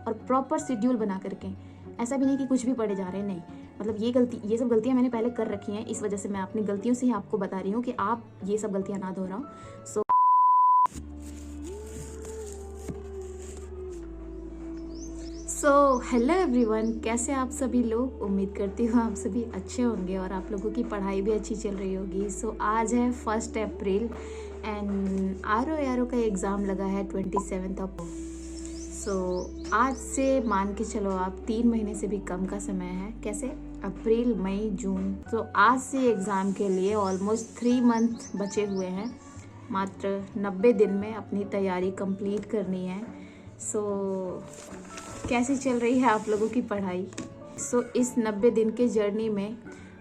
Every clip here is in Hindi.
और प्रॉपर शेड्यूल बना करके। ऐसा भी नहीं कि कुछ भी पढ़े जा रहे हैं, नहीं। मतलब ये सब गलतियाँ मैंने पहले कर रखी हैं, इस वजह से मैं अपनी गलतियों से ही आपको बता रही हूँ कि आप ये सब गलतियाँ ना दोहराओ। सो हेलो एवरीवन, कैसे आप सभी लोग। उम्मीद करती हूँ आप सभी अच्छे होंगे और आप लोगों की पढ़ाई भी अच्छी चल रही होगी। सो आज है 1 अप्रैल एंड आर का एग्ज़ाम लगा है 27 ऑफ। सो आज से मान के चलो आप 3 महीने से भी कम का समय है। कैसे? अप्रैल, मई, जून। तो आज से एग्ज़ाम के लिए ऑलमोस्ट 3 मंथ बचे हुए हैं। मात्र 90 दिन में अपनी तैयारी कंप्लीट करनी है। सो कैसी चल रही है आप लोगों की पढ़ाई? सो इस 90 दिन के जर्नी में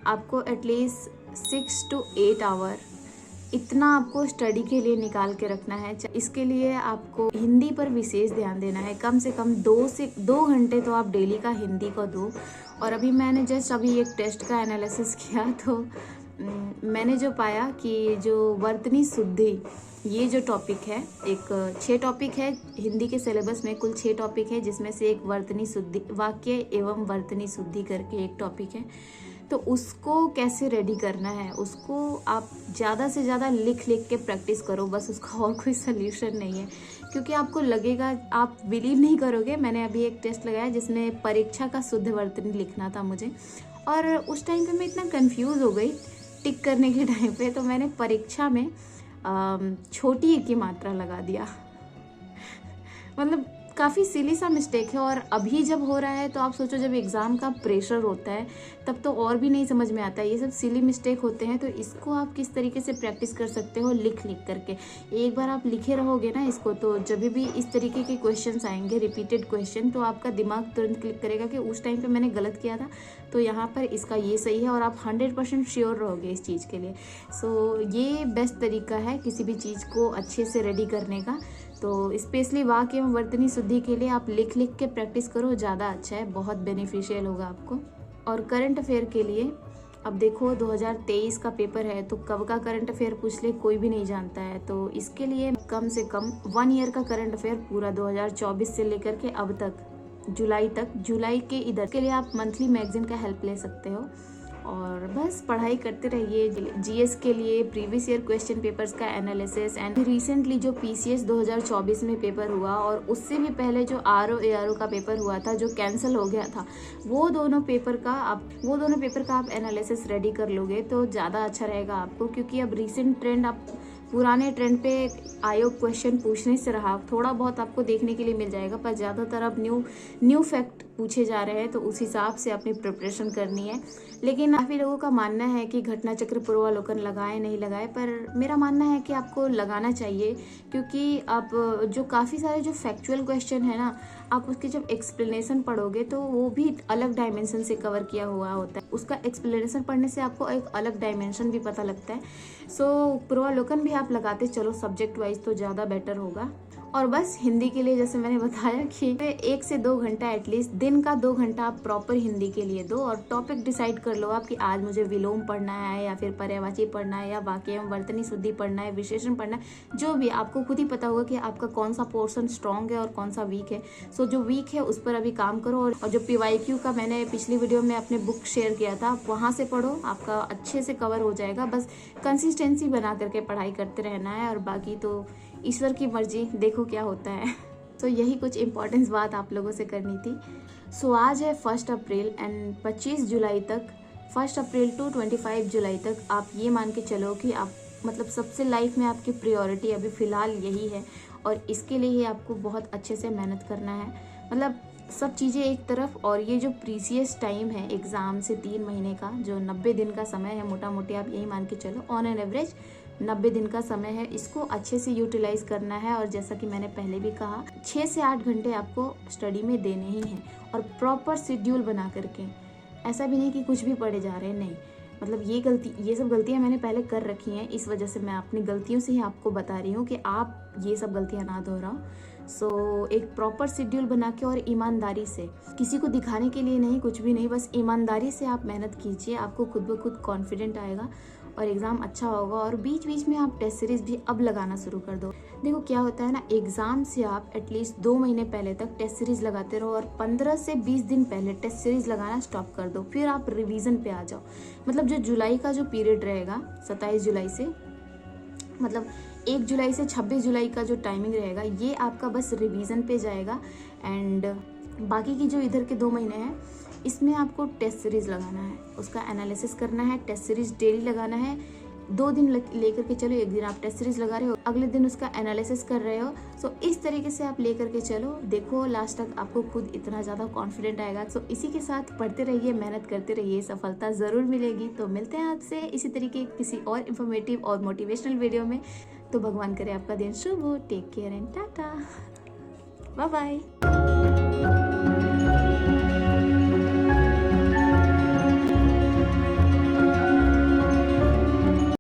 आपको एटलीस्ट 6 to 8 आवर इतना आपको स्टडी के लिए निकाल के रखना है। इसके लिए आपको हिंदी पर विशेष ध्यान देना है। कम से कम 2 घंटे तो आप डेली का हिंदी को दो। और अभी मैंने जस्ट एक टेस्ट का एनालिसिस किया तो मैंने जो पाया कि जो वर्तनी शुद्धि, ये जो टॉपिक है, एक 6 टॉपिक है हिंदी के सिलेबस में। कुल 6 टॉपिक है, जिसमें से एक वर्तनी शुद्धि, वाक्य एवं वर्तनी शुद्धि करके एक टॉपिक है। तो उसको कैसे रेडी करना है, उसको आप ज़्यादा से ज़्यादा लिख के प्रैक्टिस करो, बस उसका और कोई सल्यूशन नहीं है। क्योंकि आपको लगेगा, आप बिलीव नहीं करोगे, मैंने अभी एक टेस्ट लगाया जिसमें परीक्षा का शुद्ध वर्तनी लिखना था मुझे। और उस टाइम पे मैं इतना कंफ्यूज हो गई टिक करने के टाइम पे, तो मैंने परीक्षा में छोटी ई की मात्रा लगा दिया। मतलब काफ़ी सिली सा मिस्टेक है। और अभी जब हो रहा है तो आप सोचो, जब एग्ज़ाम का प्रेशर होता है तब तो और भी नहीं समझ में आता है। ये सब सिली मिस्टेक होते हैं। तो इसको आप किस तरीके से प्रैक्टिस कर सकते हो, लिख करके। एक बार आप लिखे रहोगे ना इसको, तो जब भी इस तरीके के क्वेश्चंस आएंगे, रिपीटेड क्वेश्चन, तो आपका दिमाग तुरंत क्लिक करेगा कि उस टाइम पे मैंने गलत किया था, तो यहाँ पर इसका ये सही है। और आप 100% श्योर रहोगे इस चीज़ के लिए। सो ये बेस्ट तरीका है किसी भी चीज़ को अच्छे से रेडी करने का। तो स्पेशली वाक्य एवं वर्तनी शुद्धि के लिए आप लिख के प्रैक्टिस करो, ज़्यादा अच्छा है, बहुत बेनिफिशियल होगा आपको। और करंट अफेयर के लिए अब देखो, 2023 का पेपर है, तो कब का करंट अफेयर पूछ ले कोई भी नहीं जानता है। तो इसके लिए कम से कम 1 ईयर का करंट अफेयर पूरा 2024 से लेकर के अब तक, जुलाई के इधर के लिए आप मंथली मैगजीन का हेल्प ले सकते हो। और बस पढ़ाई करते रहिए। जीएस के लिए प्रीवियस ईयर क्वेश्चन पेपर्स का एनालिसिस, एंड रिसेंटली जो पीसीएस 2024 में पेपर हुआ, और उससे भी पहले जो आरओ का पेपर हुआ था, जो कैंसिल हो गया था, वो दोनों पेपर का आप एनालिसिस रेडी कर लोगे तो ज़्यादा अच्छा रहेगा आपको। क्योंकि अब रिसेंट ट्रेंड, आप पुराने ट्रेंड पे आयोग क्वेश्चन पूछने से रहा, थोड़ा बहुत आपको देखने के लिए मिल जाएगा, पर ज़्यादातर अब न्यू फैक्ट पूछे जा रहे हैं, तो उस हिसाब से अपनी प्रिपरेशन करनी है। लेकिन काफ़ी लोगों का मानना है कि घटना चक्र पूर्वावलोकन लगाए नहीं लगाए, पर मेरा मानना है कि आपको लगाना चाहिए। क्योंकि आप जो काफ़ी सारे जो फैक्चुअल क्वेश्चन है ना, आप उसकी जब एक्सप्लेनेशन पढ़ोगे तो वो भी अलग डायमेंशन से कवर किया हुआ होता है। उसका एक्सप्लेनेशन पढ़ने से आपको एक अलग डायमेंशन भी पता लगता है। सो पूर्वावलोकन भी आप लगाते चलो सब्जेक्ट वाइज, तो ज़्यादा बेटर होगा। और बस हिंदी के लिए जैसे मैंने बताया कि 1 से 2 घंटा एटलीस्ट, दिन का 2 घंटा आप प्रॉपर हिंदी के लिए दो। और टॉपिक डिसाइड कर लो आप कि आज मुझे विलोम पढ़ना है, या फिर पर्यायवाची पढ़ना है, या वाक्य एवं वर्तनी शुद्धि पढ़ना है, विशेषण पढ़ना है। जो भी आपको खुद ही पता होगा कि आपका कौन सा पोर्शन स्ट्रॉन्ग है और कौन सा वीक है। सो जो वीक है उस पर अभी काम करो। और जो PYQ का मैंने पिछली वीडियो में अपने बुक शेयर किया था, वहाँ से पढ़ो, आपका अच्छे से कवर हो जाएगा। बस कंसिस्टेंसी बना करके पढ़ाई करते रहना है, और बाकी तो ईश्वर की मर्जी, देखो क्या होता है। तो यही कुछ इम्पोर्टेंस बात आप लोगों से करनी थी। सो आज है 1 अप्रैल एंड 25 जुलाई तक, 1 अप्रैल टू 25 जुलाई तक आप ये मान के चलो कि आप, मतलब सबसे लाइफ में आपकी प्रायोरिटी अभी फ़िलहाल यही है। और इसके लिए ही आपको बहुत अच्छे से मेहनत करना है। मतलब सब चीज़ें एक तरफ, और ये जो प्रीसियस टाइम है एग्ज़ाम से 3 महीने का, जो 90 दिन का समय है, मोटा मोटी आप यही मान के चलो, ऑन एन एवरेज 90 दिन का समय है, इसको अच्छे से यूटिलाइज करना है। और जैसा कि मैंने पहले भी कहा, 6 से 8 घंटे आपको स्टडी में देने ही हैं, और प्रॉपर शेड्यूल बना करके। ऐसा भी नहीं कि कुछ भी पढ़े जा रहे हैं, नहीं। मतलब ये सब गलतियां मैंने पहले कर रखी हैं, इस वजह से मैं अपनी गलतियों से ही आपको बता रही हूँ कि आप ये सब गलतियां ना दोहराओ। सो एक प्रॉपर शेड्यूल बना के और ईमानदारी से, किसी को दिखाने के लिए नहीं, कुछ भी नहीं, बस ईमानदारी से आप मेहनत कीजिए, आपको खुद ब खुद कॉन्फिडेंट आएगा। और एग्ज़ाम अच्छा होगा। और बीच बीच में आप टेस्ट सीरीज़ भी अब लगाना शुरू कर दो। देखो क्या होता है ना, एग्ज़ाम से आप एटलीस्ट 2 महीने पहले तक टेस्ट सीरीज़ लगाते रहो और 15 से 20 दिन पहले टेस्ट सीरीज़ लगाना स्टॉप कर दो। फिर आप रिवीजन पे आ जाओ। मतलब जो जुलाई का जो पीरियड रहेगा 27 जुलाई से, मतलब 1 जुलाई से 26 जुलाई का जो टाइमिंग रहेगा, ये आपका बस रिवीजन पे जाएगा। एंड बाकी की जो इधर के 2 महीने हैं, इसमें आपको टेस्ट सीरीज़ लगाना है, उसका एनालिसिस करना है, टेस्ट सीरीज़ डेली लगाना है। 2 दिन लेकर के चलो, एक दिन आप टेस्ट सीरीज़ लगा रहे हो, अगले दिन उसका एनालिसिस कर रहे हो। सो इस तरीके से आप लेकर के चलो, देखो लास्ट तक आपको खुद इतना ज़्यादा कॉन्फिडेंट आएगा। सो इसी के साथ पढ़ते रहिए, मेहनत करते रहिए, सफलता ज़रूर मिलेगी। तो मिलते हैं आपसे इसी तरीके किसी और इन्फॉर्मेटिव और मोटिवेशनल वीडियो में। तो भगवान करे आपका दिन शुभ हो। Take care and tata, bye bye.